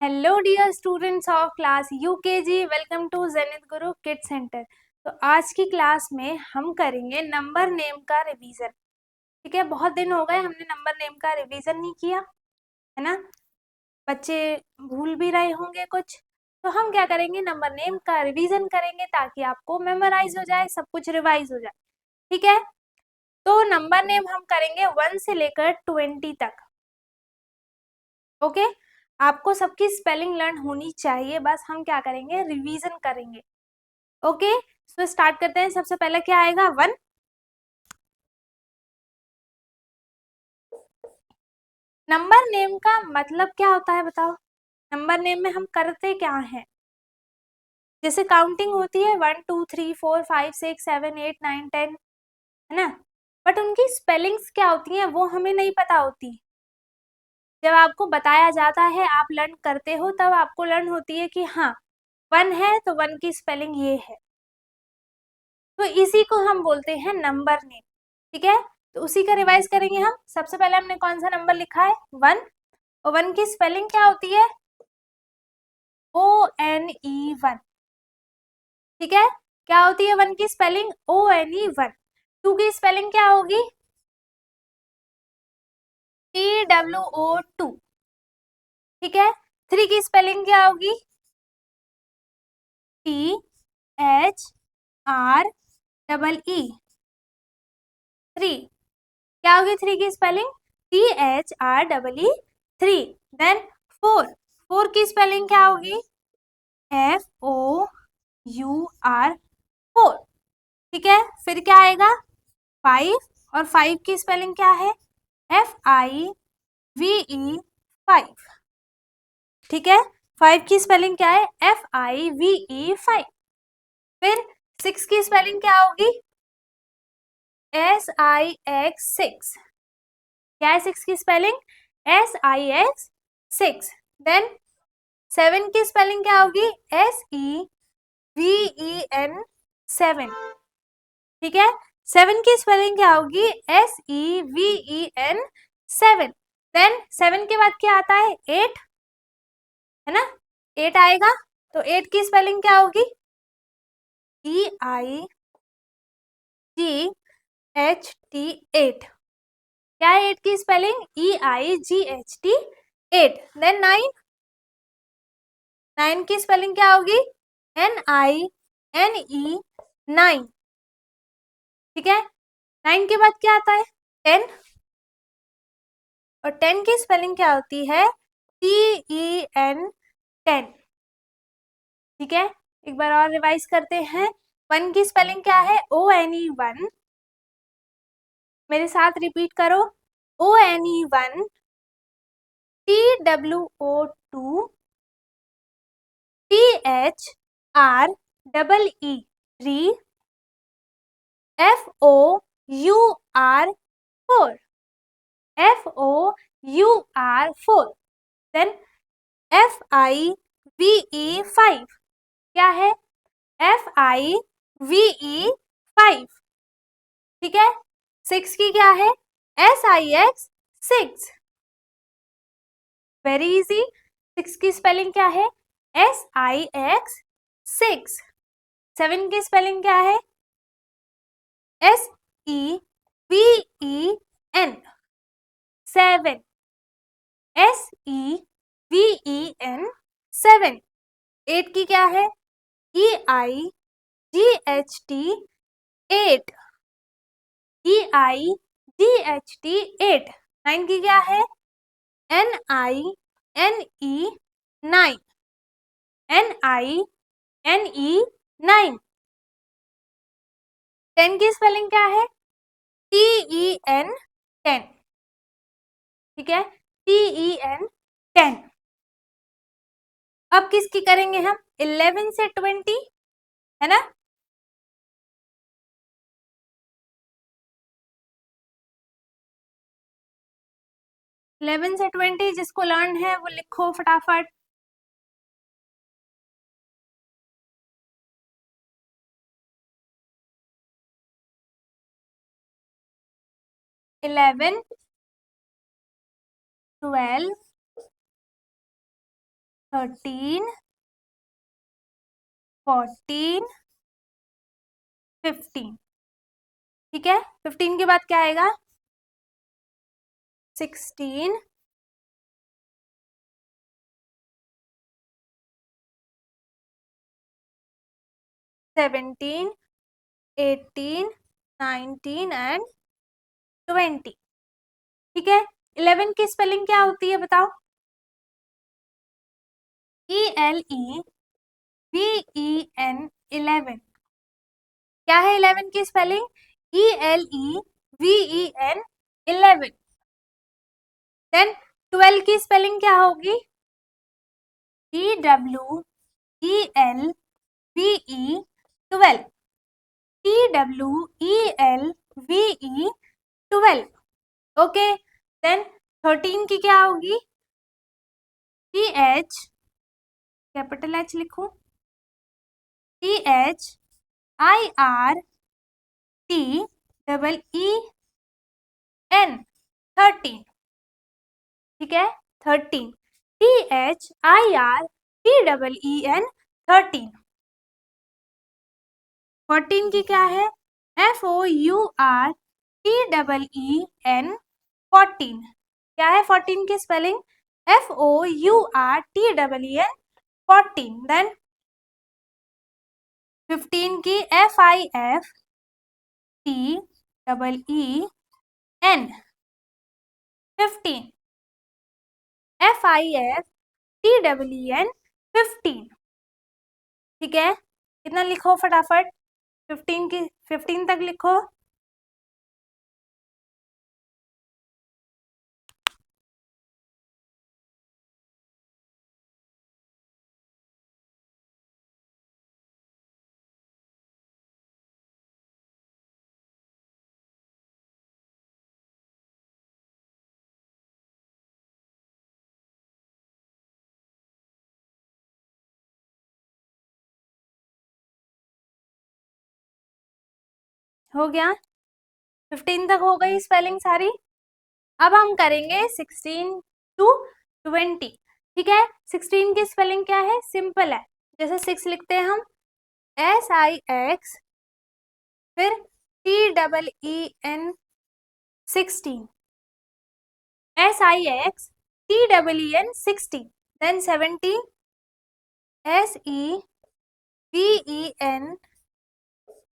Hello dear students of class UKG, welcome to Zenith Guru kid centre. तो आज की class में हम करेंगे नंबर नेम का रिवीजन। ठीक है, बहुत दिन हो गए हमने नंबर नेम का रिवीजन नहीं किया है ना। बच्चे भूल भी रहे होंगे कुछ, तो हम क्या करेंगे, नंबर नेम का रिवीजन करेंगे ताकि आपको मेमोराइज हो जाए, सब कुछ रिवाइज हो जाए। ठीक है, तो नंबर नेम हम करेंगे 1 से लेकर 20 तक। ओके, आपको सबकी स्पेलिंग लर्न होनी चाहिए, बस हम क्या करेंगे, रिवीजन करेंगे। ओके, सो स्टार्ट करते हैं। सबसे पहले क्या आएगा, 1। नंबर नेम का मतलब क्या होता है बताओ। नंबर नेम में हम करते क्या हैं, जैसे काउंटिंग होती है 1 2 3 4 5 6 7 8 9 10, है ना। बट उनकी स्पेलिंग्स क्या होती हैं वो हमें नहीं पता होती। जब आपको बताया जाता है, आप लर्न करते हो, तब आपको लर्न होती है कि हाँ 1 है तो 1 की स्पेलिंग ये है। तो इसी को हम बोलते हैं नंबर नेम। ठीक है, तो उसी का रिवाइज करेंगे हम। सबसे पहले हमने कौन सा नंबर लिखा है, 1, और 1 की स्पेलिंग क्या होती है, ONE 1। ठीक है, क्या होती है 1 की स्पेलिंग, ONE 1। 2 की स्पेलिंग क्या होगी, TWO 2। ठीक है, 3 की स्पेलिंग क्या होगी, THREE 3। क्या होगी 3 की स्पेलिंग, THREE 3। देन 4, 4 की स्पेलिंग क्या होगी, FOUR 4। ठीक है, फिर क्या आएगा 5, और 5 की स्पेलिंग क्या है, FIVE 5। ठीक है, 5 की स्पेलिंग क्या है, FIVE 5। फिर 6 की स्पेलिंग क्या होगी, SIX 6। क्या है 6 की स्पेलिंग, SIX 6। देन 7 की स्पेलिंग क्या होगी, SEVEN 7। ठीक है, 7 की स्पेलिंग क्या होगी, SEVEN 7। देन 7 के बाद क्या आता है, 8, है ना, 8 आएगा। तो 8 की स्पेलिंग क्या होगी, EIGHT 8। क्या है 8 की स्पेलिंग, EIGHT 8। देन 9, 9 की स्पेलिंग क्या होगी, NINE 9। ठीक है, 9 के बाद क्या आता है, 10, और 10 की स्पेलिंग क्या होती है, TEN 10। ठीक है, एक बार और रिवाइज करते हैं। 1 की स्पेलिंग क्या है, ONE 1। मेरे साथ रिपीट करो, ONE 1, TWO 2, THREE 3, FOUR 4, FOUR 4। Then FIVE 5। क्या है, FIVE 5। ठीक है, 6 की क्या है, SIX 6। वेरी इजी, 6 की स्पेलिंग क्या है, SIX 6। 7 की स्पेलिंग क्या है, SEVEN 7। SEVEN 7। 8 की क्या है, EIGHT 8। EIGHT 8। 9 की क्या है, NINE 9। NINE 9। 10 की स्पेलिंग क्या है, TEN 10। ठीक है, TEN 10। अब किसकी करेंगे हम, 11 से 20, है ना। 11 से 20 जिसको लर्न है वो लिखो फटाफट। 11, 12, 13, 14, 15। ठीक है, 15 के बाद क्या आएगा? 16, 17, 18, 19 एंड 20। ठीक है, 11 की स्पेलिंग क्या होती है बताओ? ELEVEN, 11। क्या है 11 की स्पेलिंग? ELEVEN, 11। देन 12 की स्पेलिंग क्या होगी? TWELVE, 12। TWELVE, 12। ओके, देन 13 की क्या होगी? TH, कैपिटल H लिखूं? THIRTEEN, 13। ठीक है, 13, THIRTEEN, 13। 14 की क्या है? FOURTEEN, 14। क्या है 14 की स्पेलिंग? FOURTEEN, 14। देन 15 की FIFTEEN, 15। FIFTEEN, 15। ठीक है, कितना लिखो फटाफट? 15 की 15 तक लिखो। हो गया? 15 तक हो गई स्पेलिंग सारी। अब हम करेंगे 16 टू 20। ठीक है, 16 की स्पेलिंग क्या है? सिंपल है, जैसे 6 लिखते हैं हम, SIX, फिर TEEN, 16, SIX, TEEN, 16। Then 17, SEVEN,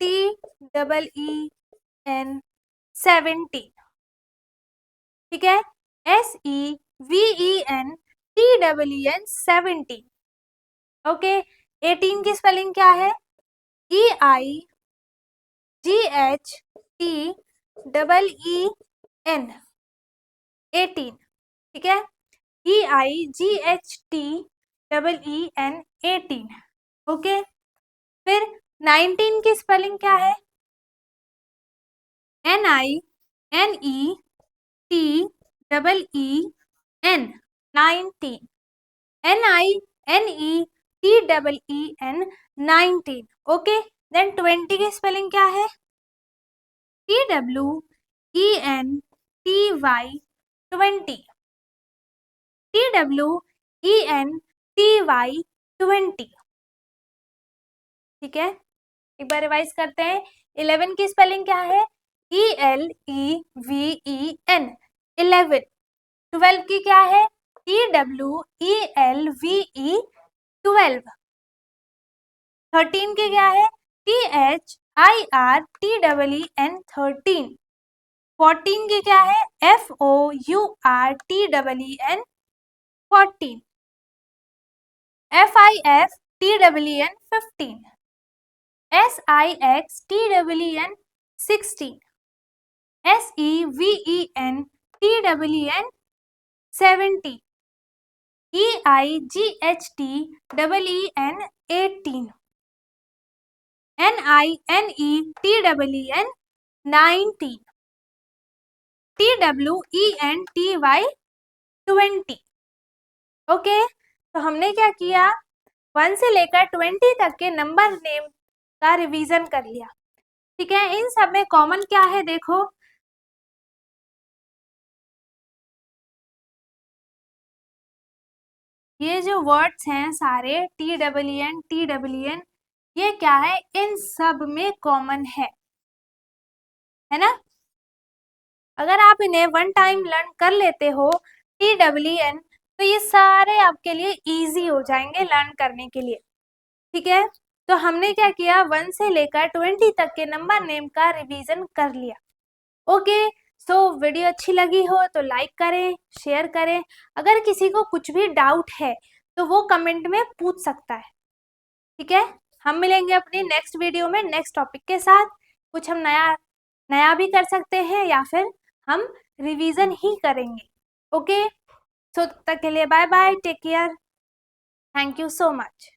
TEEN, 17। ठीक है, SEVEN, TEEN, 17। ओके, 18 की स्पेलिंग क्या है? EIGHTEEN, 18। ठीक है, EIGHTEEN, 18। ओके, फिर 19 की स्पेलिंग क्या है? NINETEEN, 19। NINETEEN, 19। ओके, देन 20 की स्पेलिंग क्या है? TWENTY, 20। TWENTY, 20। ठीक है, एक बार रिवाइज करते हैं। 11 की स्पेलिंग क्या है? ELEVEN, 11। 12 की क्या है? TWELVE, 12। 13 की क्या है? THIRTEEN, 13। 14 की क्या है? FOURTEEN, 14। FIFTEEN, 15। SIXTEEN, 16। SEVEN, 17। EIGHTEEN, 18। NINETEEN, 19। TWENTY, 20। Okay, तो हमने क्या किया? 1 से लेकर 20 तक के नंबर नेम का रिवीजन कर लिया। ठीक है, इन सब में कॉमन क्या है देखो? ये जो वर्ड्स हैं सारे TEEN, ये क्या है, इन सब में कॉमन है ना। अगर आप इन्हें वन टाइम लर्न कर लेते हो TEEN, तो ये सारे आपके लिए इजी हो जाएंगे लर्न करने के लिए। ठीक है, तो हमने क्या किया, 1 से लेकर 20 तक के नंबर नेम का रिवीजन कर लिया। ओके, सो वीडियो अच्छी लगी हो तो लाइक करें, शेयर करें। अगर किसी को कुछ भी डाउट है तो वो कमेंट में पूछ सकता है। ठीक है, हम मिलेंगे अपनी नेक्स्ट वीडियो में नेक्स्ट टॉपिक के साथ। कुछ हम नया नया भी कर सकते हैं या फिर हम रिवीजन ही करेंगे। ओके, सो तब तक के लिए bye bye, take care, thank you so much.